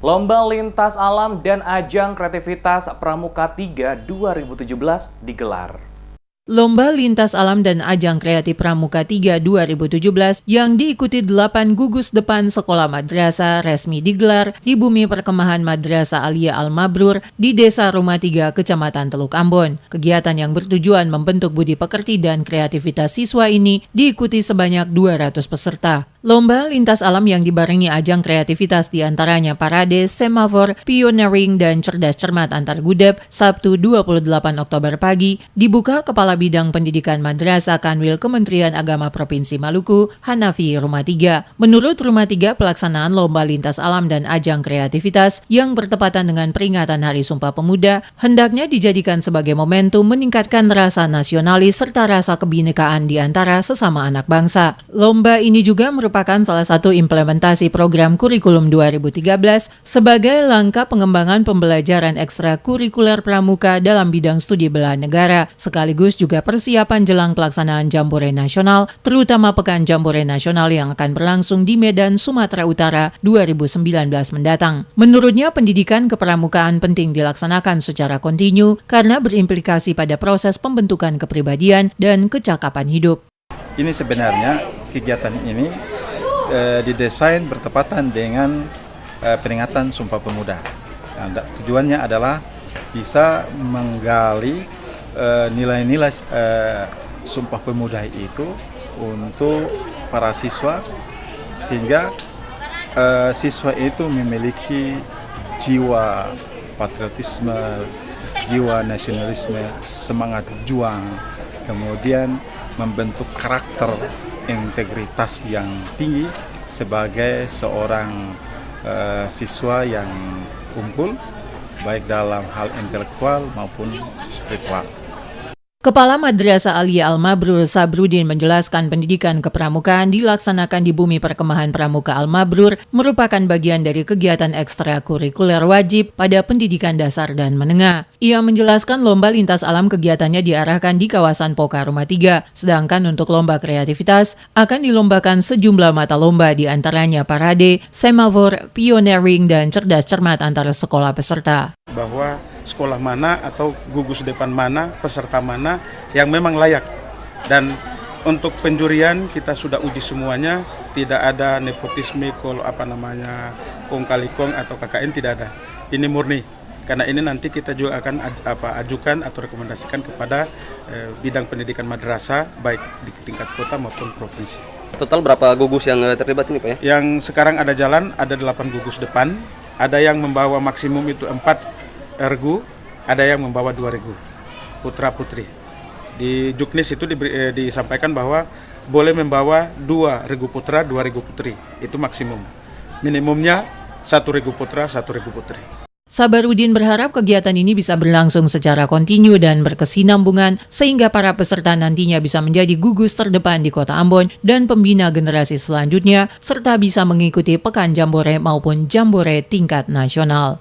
Lomba Lintas Alam dan Ajang Kreativitas Pramuka 3 2017 digelar. Lomba Lintas Alam dan Ajang Kreatif Pramuka 3 2017 yang diikuti 8 gugus depan sekolah madrasah resmi digelar di Bumi Perkemahan Madrasah Aliyah Al-Mabrur di Desa Rumah 3, Kecamatan Teluk Ambon. Kegiatan yang bertujuan membentuk budi pekerti dan kreativitas siswa ini diikuti sebanyak 200 peserta. Lomba lintas alam yang dibarengi ajang kreativitas diantaranya parade, semafor, pioneering, dan cerdas cermat antar gudep Sabtu 28 Oktober pagi dibuka Kepala Bidang Pendidikan Madrasah Kanwil Kementerian Agama Provinsi Maluku, Hanafi Rumah 3. Menurut Rumah 3, pelaksanaan lomba lintas alam dan ajang kreativitas yang bertepatan dengan peringatan Hari Sumpah Pemuda hendaknya dijadikan sebagai momentum meningkatkan rasa nasionalis serta rasa kebinekaan di antara sesama anak bangsa. Lomba ini juga merupakan salah satu implementasi program kurikulum 2013 sebagai langkah pengembangan pembelajaran ekstrakurikuler pramuka dalam bidang studi belahan negara, sekaligus juga persiapan jelang pelaksanaan Jambore Nasional, terutama Pekan Jambore Nasional yang akan berlangsung di Medan, Sumatera Utara 2019 mendatang. Menurutnya, pendidikan kepramukaan penting dilaksanakan secara kontinu karena berimplikasi pada proses pembentukan kepribadian dan kecakapan hidup. Ini sebenarnya kegiatan ini didesain bertepatan dengan peringatan Sumpah Pemuda. Nah, tujuannya adalah bisa menggali nilai-nilai Sumpah Pemuda itu untuk para siswa, sehingga siswa itu memiliki jiwa patriotisme, jiwa nasionalisme, semangat juang, kemudian membentuk karakter integritas yang tinggi sebagai seorang siswa yang unggul baik dalam hal intelektual maupun spiritual. Kepala Madrasah Aliyah Al-Mabrur Sabrudin menjelaskan pendidikan kepramukaan dilaksanakan di Bumi Perkemahan Pramuka Al-Mabrur merupakan bagian dari kegiatan ekstrakurikuler wajib pada pendidikan dasar dan menengah. Ia menjelaskan lomba lintas alam kegiatannya diarahkan di kawasan Poka Rumah 3, sedangkan untuk lomba kreativitas akan dilombakan sejumlah mata lomba diantaranya parade, semafor, pioneering, dan cerdas cermat antara sekolah peserta. Bahwa sekolah mana atau gugus depan mana, peserta mana yang memang layak. Dan untuk penjurian kita sudah uji semuanya, tidak ada nepotisme, kong kali kong atau KKN, tidak ada. Ini murni. Karena ini nanti kita juga akan ajukan atau rekomendasikan kepada bidang pendidikan madrasah baik di tingkat kota maupun provinsi. Total berapa gugus yang terlibat ini, Pak ya? Yang sekarang ada jalan ada 8 gugus depan, ada yang membawa maksimum itu 4 regu, ada yang membawa 2 regu putra-putri. Di Juknis itu disampaikan bahwa boleh membawa 2 regu putra, 2 regu putri. Itu maksimum. Minimumnya 1 regu putra, 1 regu putri. Sabarudin berharap kegiatan ini bisa berlangsung secara kontinu dan berkesinambungan sehingga para peserta nantinya bisa menjadi gugus terdepan di Kota Ambon dan pembina generasi selanjutnya serta bisa mengikuti Pekan Jambore maupun Jambore tingkat nasional.